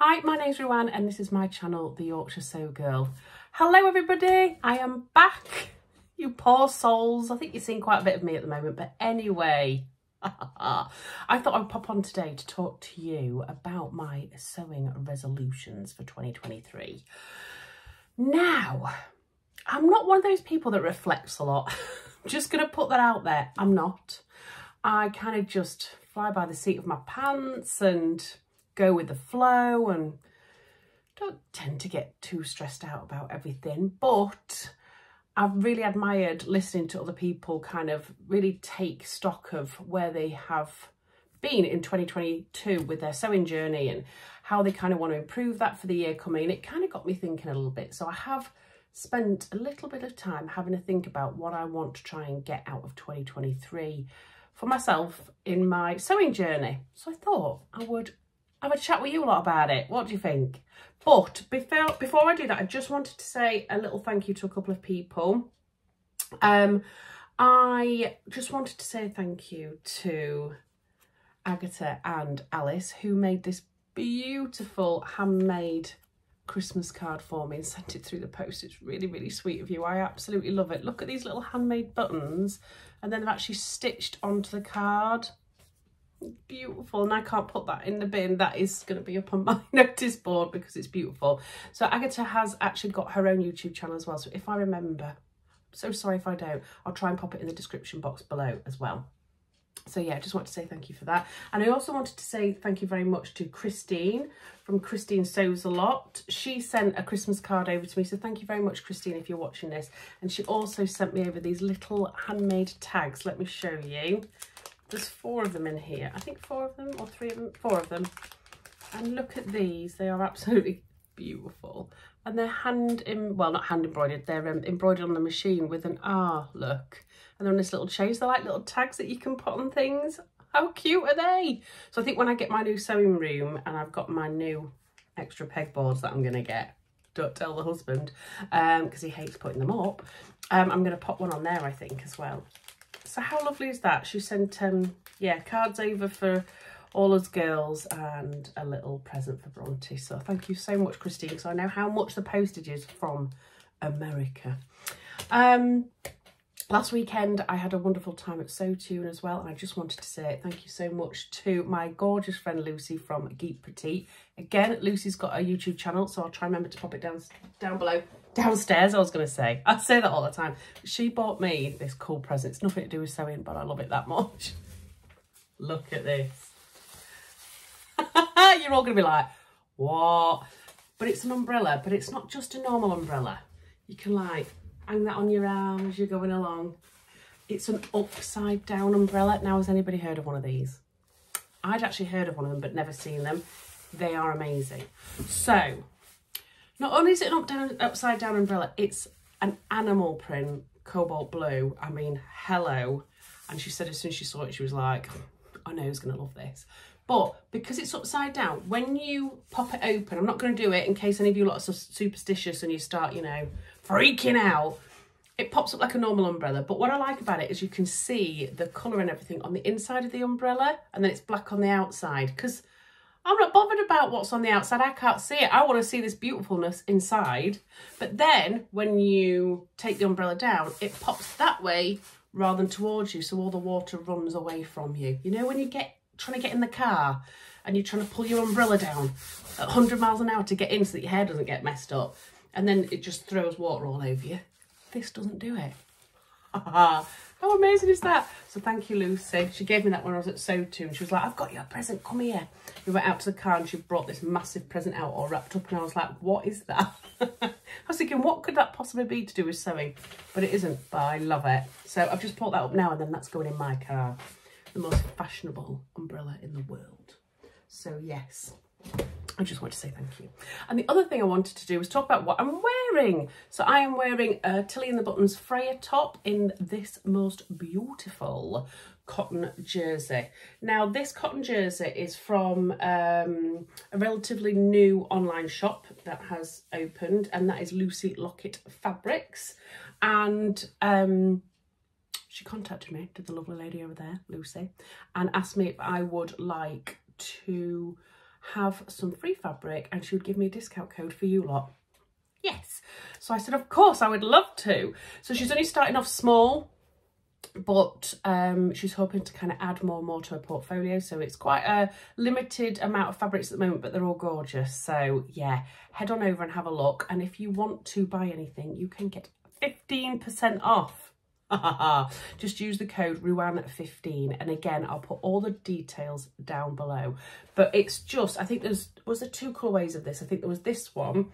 Hi, my name's Ruan and this is my channel, The Yorkshire Sew Girl. Hello everybody, I am back. You poor souls, I think you're seeing quite a bit of me at the moment, but anyway, I thought I'd pop on today to talk to you about my sewing resolutions for 2023. Now, I'm not one of those people that reflects a lot. I'm just going to put that out there. I'm not. I kind of just fly by the seat of my pants and go with the flow and don't tend to get too stressed out about everything. But I've really admired listening to other people kind of really take stock of where they have been in 2022 with their sewing journey and how they kind of want to improve that for the year coming. And it kind of got me thinking a little bit. So I have spent a little bit of time having to think about what I want to try and get out of 2023 for myself in my sewing journey. So I thought I would have a chat with you a lot about it. What do you think? But before I do that, I just wanted to say a little thank you to a couple of people. I just wanted to say thank you to Agatha and Alice, who made this beautiful handmade Christmas card for me and sent it through the post. It's really, really sweet of you. I absolutely love it. Look at these little handmade buttons, and then they've actually stitched onto the card. Beautiful. And I can't put that in the bin. That is going to be up on my notice board because it's beautiful. So Agatha has actually got her own YouTube channel as well. So if I remember, I'm so sorry if I don't, I'll try and pop it in the description box below as well. So yeah, I just want to say thank you for that. And I also wanted to say thank you very much to Christine from Christine Sews a Lot. She sent a Christmas card over to me. So thank you very much, Christine, if you're watching this. And she also sent me over these little handmade tags. Let me show you. There's 4 of them in here. I think 4 of them or 3 of them, 4 of them. And look at these. They are absolutely beautiful. And they're well, not hand embroidered. They're embroidered on the machine with an R look. And they're on this little chain. They're like little tags that you can put on things. How cute are they? So I think when I get my new sewing room and I've got my new extra pegboards that I'm going to get, don't tell the husband, because he hates putting them up, I'm going to pop one on there, I think, as well. So how lovely is that? She sent, yeah, cards over for all us girls and a little present for Bronte. So thank you so much, Christine, because I know how much the postage is from America. Last weekend, I had a wonderful time at Sew Tune as well. And I just wanted to say thank you so much to my gorgeous friend Lucy from Geek Petite. Again, Lucy's got a YouTube channel, so I'll try and remember to pop it down below. Downstairs, I was going to say. I say that all the time. She bought me this cool present. It's nothing to do with sewing, but I love it that much. Look at this. You're all going to be like, what? But it's an umbrella, but it's not just a normal umbrella. You can like hang that on your arm as you're going along. It's an upside down umbrella. Now, has anybody heard of one of these? I'd actually heard of one of them, but never seen them. They are amazing. So, not only is it an upside down umbrella, it's an animal print, cobalt blue. I mean, hello. And she said as soon as she saw it, she was like, I know who's going to love this. But because it's upside down, when you pop it open, I'm not going to do it in case any of you lot are superstitious and you start, you know, freaking out. It pops up like a normal umbrella. But what I like about it is you can see the colour and everything on the inside of the umbrella, and then it's black on the outside. Because I'm not bothered about what's on the outside. I can't see it. I want to see this beautifulness inside. But then when you take the umbrella down, it pops that way rather than towards you. So all the water runs away from you. You know, when you trying to get in the car and you're trying to pull your umbrella down at 100 miles an hour to get in so that your hair doesn't get messed up, and then it just throws water all over you. This doesn't do it. How amazing is that? So thank you, Lucy. She gave me that when I was at Sew Tune. She was like, I've got your present, come here. We went out to the car and she brought this massive present out all wrapped up, and I was like, what is that? I was thinking, what could that possibly be to do with sewing? But it isn't, but I love it. So I've just pulled that up now, and then that's going in my car. The most fashionable umbrella in the world. So yes, I just want to say thank you. And the other thing I wanted to do was talk about what I'm wearing. So I am wearing a Tilly and the Buttons Freya top in this most beautiful cotton jersey. Now this cotton jersey is from a relatively new online shop that has opened, and that is Lucy Locket Fabrics. And she contacted me, did the lovely lady over there, Lucy, and asked me if I would like to have some free fabric and she would give me a discount code for you lot. Yes. So I said, of course, I would love to. So she's only starting off small, but she's hoping to kind of add more and more to her portfolio. So it's quite a limited amount of fabrics at the moment, but they're all gorgeous. So yeah, head on over and have a look. And if you want to buy anything, you can get 15% off. Just use the code Ruan15, and again I'll put all the details down below. But it's just, I think was there 2 colourways of this. I think there was this one,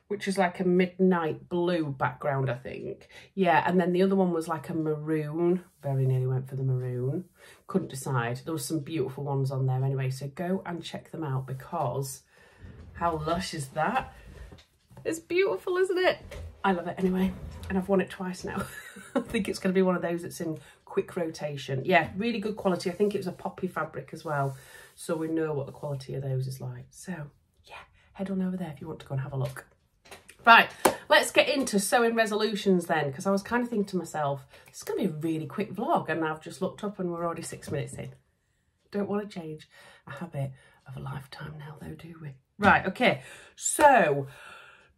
which is like a midnight blue background, I think. Yeah, and then the other one was like a maroon. Very nearly went for the maroon. Couldn't decide. There was some beautiful ones on there anyway, so go and check them out, because how lush is that? It's beautiful, isn't it? I love it anyway, and I've worn it twice now. I think it's going to be one of those that's in quick rotation. Yeah, really good quality. I think it was a poppy fabric as well, so we know what the quality of those is like. So yeah, head on over there if you want to go and have a look. Right, let's get into sewing resolutions then, because I was kind of thinking to myself, this is going to be a really quick vlog, and I've just looked up and we're already 6 minutes in. Don't want to change a habit of a lifetime now though, do we? Right, okay, so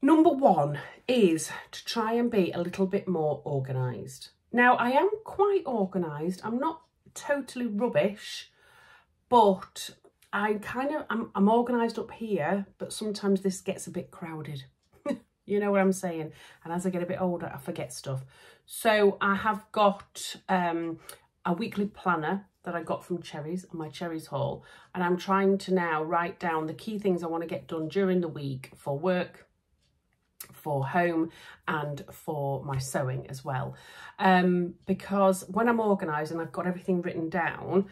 number 1 is to try and be a little bit more organised. Now, I am quite organised. I'm not totally rubbish, but I'm organised up here, but sometimes this gets a bit crowded. You know what I'm saying? And as I get a bit older, I forget stuff. So I have got a weekly planner that I got from Cherries, my Cherries haul. And I'm trying to now write down the key things I want to get done during the week for work, for home, and for my sewing as well. Because when I'm organised and I've got everything written down,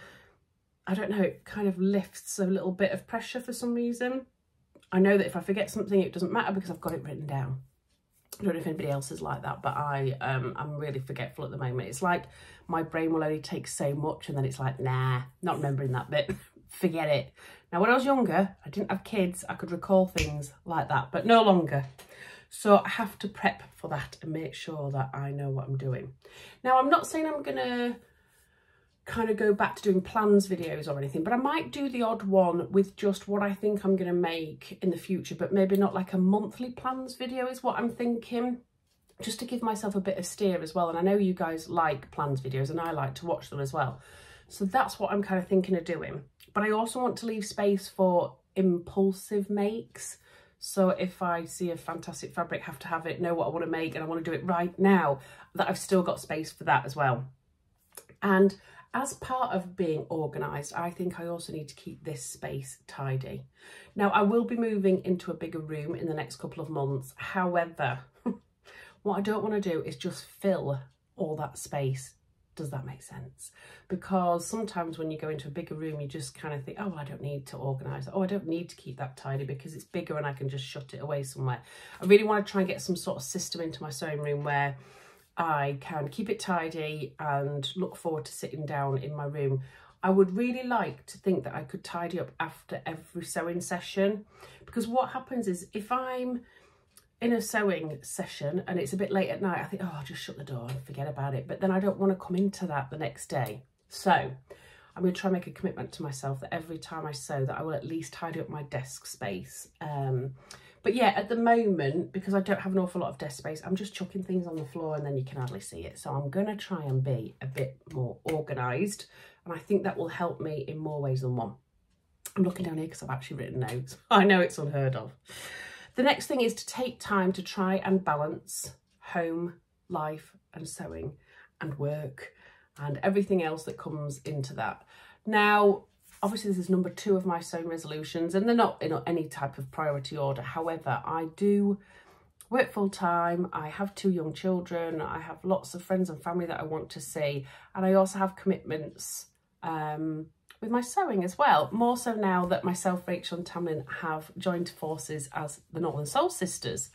I don't know, it kind of lifts a little bit of pressure for some reason. I know that if I forget something, it doesn't matter because I've got it written down. I don't know if anybody else is like that, but I'm really forgetful at the moment. It's like my brain will only take so much, and then it's like, nah, not remembering that bit. Forget it. Now, when I was younger, I didn't have kids. I could recall things like that, but no longer. So I have to prep for that and make sure that I know what I'm doing. Now, I'm not saying I'm going to kind of go back to doing plans videos or anything, but I might do the odd one with just what I think I'm going to make in the future, but maybe not like a monthly plans video is what I'm thinking, just to give myself a bit of steer as well. And I know you guys like plans videos and I like to watch them as well. So that's what I'm kind of thinking of doing. But I also want to leave space for impulsive makes. So if I see a fantastic fabric, have to have it, know what I want to make, and I want to do it right now, that I've still got space for that as well. And as part of being organised, I think I also need to keep this space tidy. Now, I will be moving into a bigger room in the next couple of months. However, what I don't want to do is just fill all that space. Does that make sense? Because sometimes when you go into a bigger room, you just kind of think, oh, well, I don't need to organise. Oh, I don't need to keep that tidy because it's bigger and I can just shut it away somewhere. I really want to try and get some sort of system into my sewing room where I can keep it tidy and look forward to sitting down in my room. I would really like to think that I could tidy up after every sewing session, because what happens is if I'm in a sewing session and it's a bit late at night, I think, oh, I'll just shut the door and forget about it. But then I don't want to come into that the next day. So I'm going to try and make a commitment to myself that every time I sew that I will at least tidy up my desk space. But yeah, at the moment, because I don't have an awful lot of desk space, I'm just chucking things on the floor and then you can hardly see it. So I'm going to try and be a bit more organised. And I think that will help me in more ways than one. I'm looking down here because I've actually written notes. I know it's unheard of. The next thing is to take time to try and balance home, life and sewing and work and everything else that comes into that. Now, obviously, this is number 2 of my sewing resolutions, and they're not in any type of priority order. However, I do work full time. I have 2 young children. I have lots of friends and family that I want to see. And I also have commitments with my sewing as well. More so now that myself, Rachel and Tamlin have joined forces as the Northern Soul Sisters.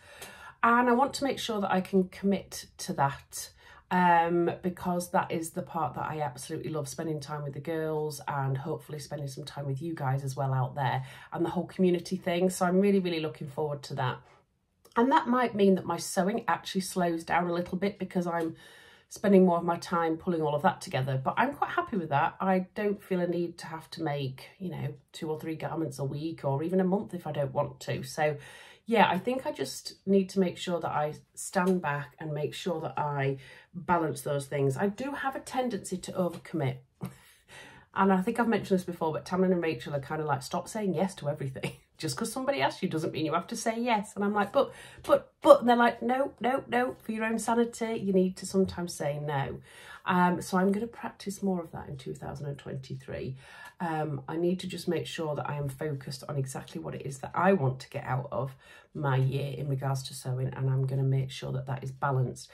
And I want to make sure that I can commit to that. Because that is the part that I absolutely love, spending time with the girls and hopefully spending some time with you guys as well out there and the whole community thing. So I'm really, really looking forward to that. And that might mean that my sewing actually slows down a little bit because I'm spending more of my time pulling all of that together, but I'm quite happy with that. I don't feel a need to have to make, you know, 2 or 3 garments a week or even a month if I don't want to. So yeah, I think I just need to make sure that I stand back and make sure that I balance those things. I do have a tendency to overcommit. And I think I've mentioned this before, but Tamlin and Rachel are kind of like, stop saying yes to everything. Just because somebody asks you doesn't mean you have to say yes. And I'm like, but, and they're like, no, for your own sanity, you need to sometimes say no. So I'm going to practice more of that in 2023. I need to just make sure that I am focused on exactly what it is that I want to get out of my year in regards to sewing. And I'm going to make sure that that is balanced.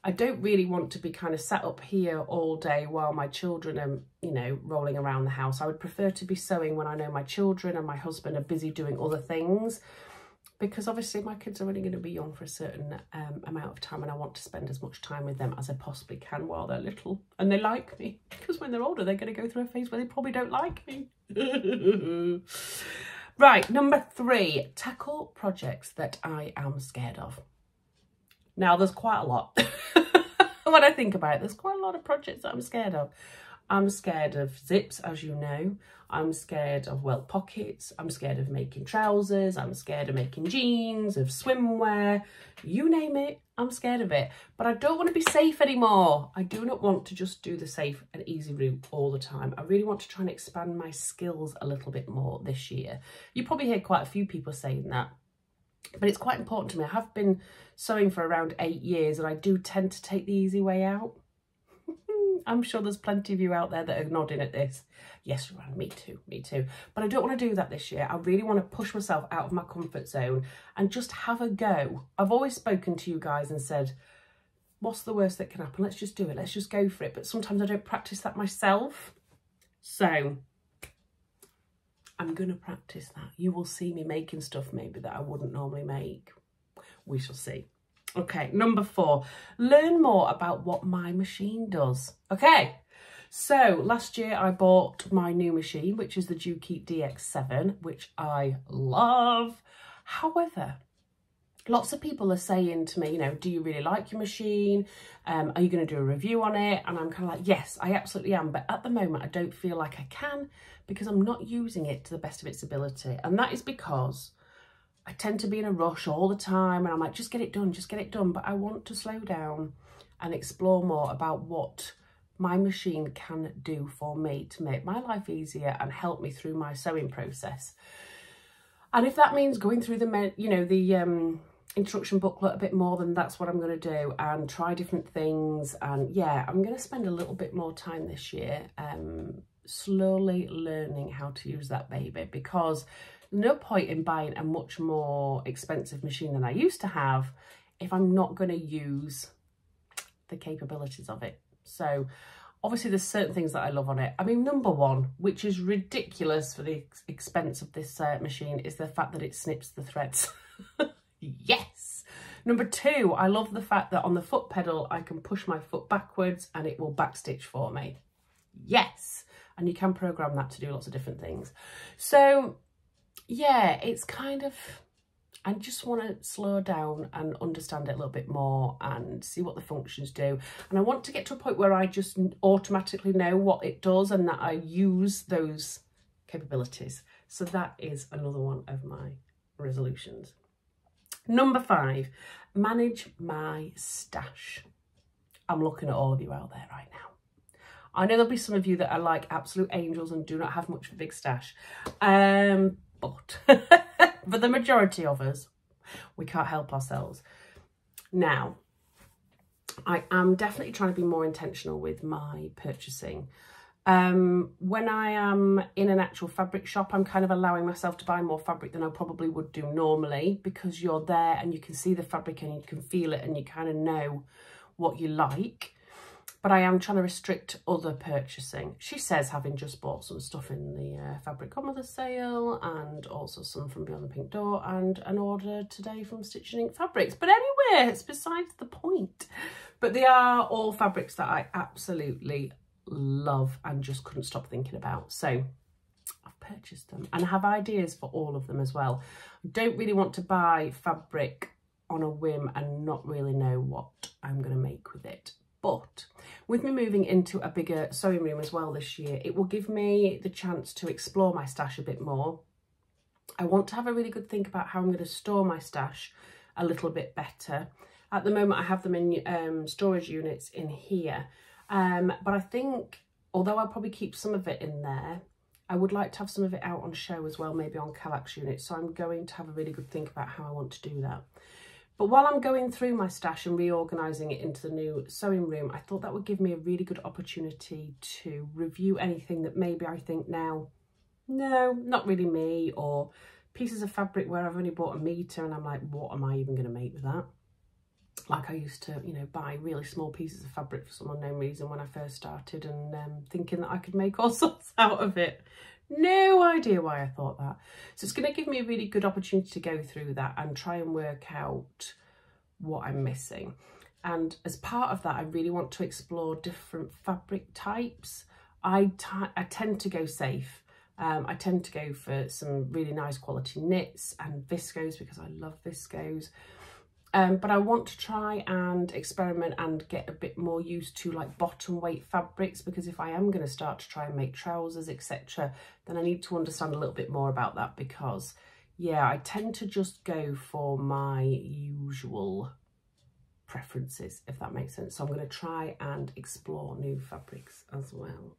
I don't really want to be kind of sat up here all day while my children are, you know, rolling around the house. I would prefer to be sewing when I know my children and my husband are busy doing other things, because obviously my kids are only going to be young for a certain amount of time, and I want to spend as much time with them as I possibly can while they're little and they like me, because when they're older they're going to go through a phase where they probably don't like me. Right, number 3, tackle projects that I am scared of. Now, there's quite a lot. When I think about it, there's quite a lot of projects that I'm scared of. I'm scared of zips, as you know. I'm scared of welt pockets. I'm scared of making trousers. I'm scared of making jeans, of swimwear. You name it, I'm scared of it. But I don't want to be safe anymore. I do not want to just do the safe and easy route all the time. I really want to try and expand my skills a little bit more this year. You probably hear quite a few people saying that. But it's quite important to me. I have been sewing for around 8 years and I do tend to take the easy way out. I'm sure there's plenty of you out there that are nodding at this. Yes, Ruan, me too. But I don't want to do that this year. I really want to push myself out of my comfort zone and just have a go. I've always spoken to you guys and said, what's the worst that can happen? Let's just do it. Let's just go for it. But sometimes I don't practice that myself. So I'm going to practice that. You will see me making stuff maybe that I wouldn't normally make. We shall see. Okay, number 4, learn more about what my machine does. Okay, so last year I bought my new machine, which is the Dukey DX7, which I love. However, lots of people are saying to me, you know, do you really like your machine? Are you going to do a review on it? And I'm kind of like, yes, I absolutely am. But at the moment, I don't feel like I can, because I'm not using it to the best of its ability. And that is because I tend to be in a rush all the time. And I'm like, just get it done, just get it done. But I want to slow down and explore more about what my machine can do for me to make my life easier and help me through my sewing process. And if that means going through the instruction booklet a bit more, then that's what I'm going to do, and try different things. And yeah, I'm going to spend a little bit more time this year slowly learning how to use that baby, because there's no point in buying a much more expensive machine than I used to have if I'm not going to use the capabilities of it. So obviously there's certain things that I love on it. I mean, number 1, which is ridiculous for the expense of this machine, is the fact that it snips the threads. Yes. Number 2, I love the fact that on the foot pedal, I can push my foot backwards and it will backstitch for me. Yes. And you can program that to do lots of different things. So yeah, it's kind of, I just want to slow down and understand it a little bit more and see what the functions do. And I want to get to a point where I just automatically know what it does and that I use those capabilities. So that is another one of my resolutions. Number 5, manage my stash. I'm looking at all of you out there right now. I know there'll be some of you that are like absolute angels and do not have much of a big stash. But for the majority of us, we can't help ourselves. Now, I am definitely trying to be more intentional with my purchasing. When I am in an actual fabric shop, I'm kind of allowing myself to buy more fabric than I probably would do normally, because you're there and you can see the fabric and you can feel it and you kind of know what you like. But I am trying to restrict other purchasing. She says, having just bought some stuff in the Fabric Godmother sale, and also some from Beyond the Pink Door, and an order today from Stitch & Ink Fabrics. But anyway, it's besides the point. But they are all fabrics that I absolutely love and just couldn't stop thinking about. So I've purchased them and I have ideas for all of them as well. I don't really want to buy fabric on a whim and not really know what I'm going to make with it. But with me moving into a bigger sewing room as well this year, it will give me the chance to explore my stash a bit more. I want to have a really good think about how I'm going to store my stash a little bit better. At the moment, I have them in storage units in here. But I think, although I'll probably keep some of it in there, I would like to have some of it out on show as well, maybe on Kallax units. So I'm going to have a really good think about how I want to do that. But while I'm going through my stash and reorganising it into the new sewing room, I thought that would give me a really good opportunity to review anything that maybe I think now, no, not really me, or pieces of fabric where I've only bought a metre and I'm like, what am I even going to make with that? Like I used to, you know, buy really small pieces of fabric for some unknown reason when I first started, and thinking that I could make all sorts out of it. No idea why I thought that. So it's going to give me a really good opportunity to go through that and try and work out what I'm missing. And as part of that, I really want to explore different fabric types. I tend to go safe. I tend to go for some really nice quality knits and viscose because I love viscose. But I want to try and experiment and get a bit more used to like bottom weight fabrics, because if I am going to start to try and make trousers, etc., then I need to understand a little bit more about that, because yeah, I tend to just go for my usual preferences, if that makes sense. So I'm going to try and explore new fabrics as well.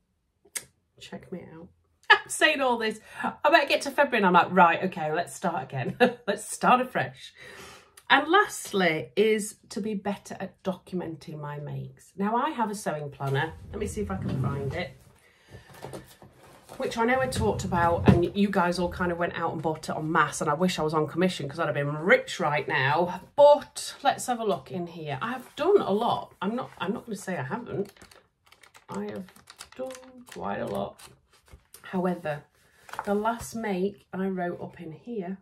Check me out. I'm saying all this, I better get to February and I'm like, right, okay, let's start again. Let's start afresh. And lastly is to be better at documenting my makes. Now I have a sewing planner. Let me see if I can find it. Which I know I talked about, and you guys all kind of went out and bought it en masse, and I wish I was on commission because I'd have been rich right now. But let's have a look in here. I have done a lot. I'm not going to say I haven't. I have done quite a lot. However, the last make I wrote up in here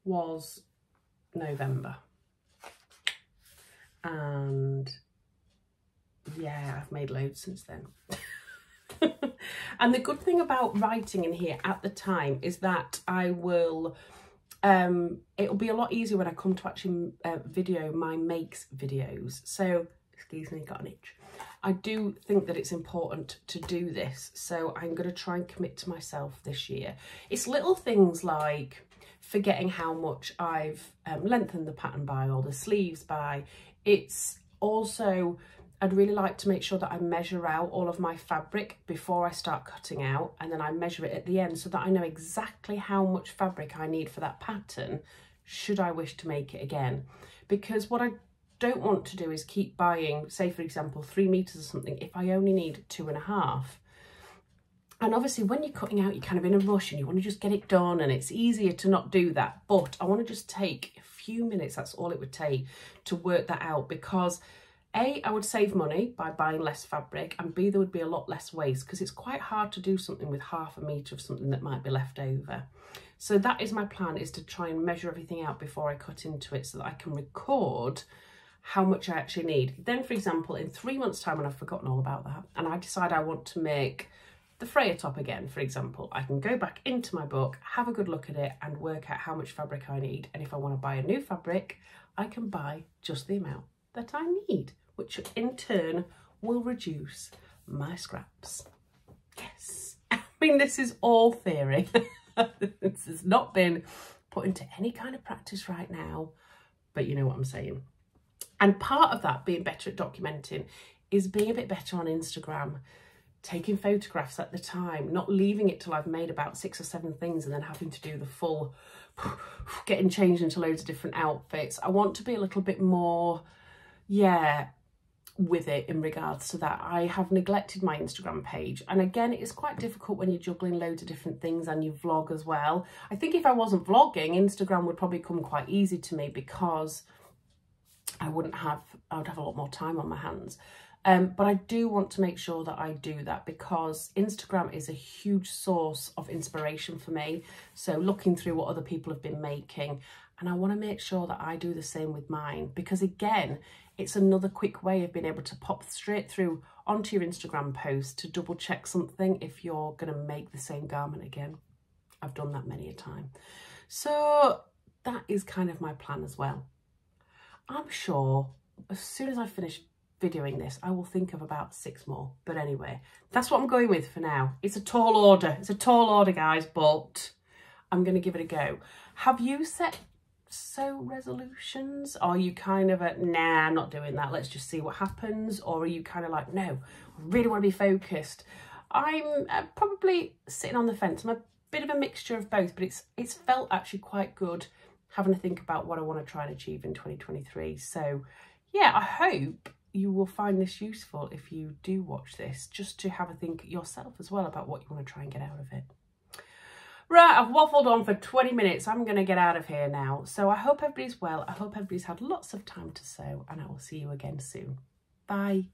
was November, and yeah, I've made loads since then. And the good thing about writing in here at the time is that I will it'll be a lot easier when I come to actually video my makes videos. So excuse me, got an itch. I do think that it's important to do this, so I'm going to try and commit to myself this year. It's little things like forgetting how much I've lengthened the pattern by, or the sleeves by. It's also, I'd really like to make sure that I measure out all of my fabric before I start cutting out, and then I measure it at the end so that I know exactly how much fabric I need for that pattern should I wish to make it again. Because what I don't want to do is keep buying, say for example, 3 meters or something if I only need 2.5. And obviously when you're cutting out, you're kind of in a rush and you want to just get it done, and it's easier to not do that. But I want to just take a few minutes, that's all it would take, to work that out, because A, I would save money by buying less fabric, and B, there would be a lot less waste, because it's quite hard to do something with 1/2 meter of something that might be left over. So that is my plan, is to try and measure everything out before I cut into it so that I can record how much I actually need. Then, for example, in 3 months' time, when I've forgotten all about that, and I decide I want to make the Freya top again, for example, I can go back into my book, have a good look at it, and work out how much fabric I need. And if I want to buy a new fabric, I can buy just the amount that I need, which in turn will reduce my scraps. Yes. I mean, this is all theory. This has not been put into any kind of practice right now, but you know what I'm saying. And part of that, being better at documenting, is being a bit better on Instagram, taking photographs at the time, not leaving it till I've made about 6 or 7 things and then having to do the full, getting changed into loads of different outfits. I want to be a little bit more, yeah, with it in regards to that. I have neglected my Instagram page, and again, it's quite difficult when you're juggling loads of different things and you vlog as well. I think if I wasn't vlogging, Instagram would probably come quite easy to me, because I would have a lot more time on my hands. But I do want to make sure that I do that, because Instagram is a huge source of inspiration for me. So looking through what other people have been making, and I want to make sure that I do the same with mine, because again, it's another quick way of being able to pop straight through onto your Instagram post to double check something if you're going to make the same garment again. I've done that many a time. So that is kind of my plan as well. I'm sure as soon as I finish videoing this, I will think of about 6 more. But anyway, that's what I'm going with for now. It's a tall order. It's a tall order, guys, but I'm going to give it a go. Have you set sew resolutions? Or are you kind of a, nah, I'm not doing that, let's just see what happens? Or are you kind of like, no, I really want to be focused? I'm probably sitting on the fence. I'm a bit of a mixture of both, but it's felt actually quite good having to think about what I want to try and achieve in 2023. So yeah, I hope you will find this useful if you do watch this, just to have a think yourself as well about what you want to try and get out of it. Right, I've waffled on for 20 minutes. I'm going to get out of here now. So I hope everybody's well. I hope everybody's had lots of time to sew, and I will see you again soon. Bye.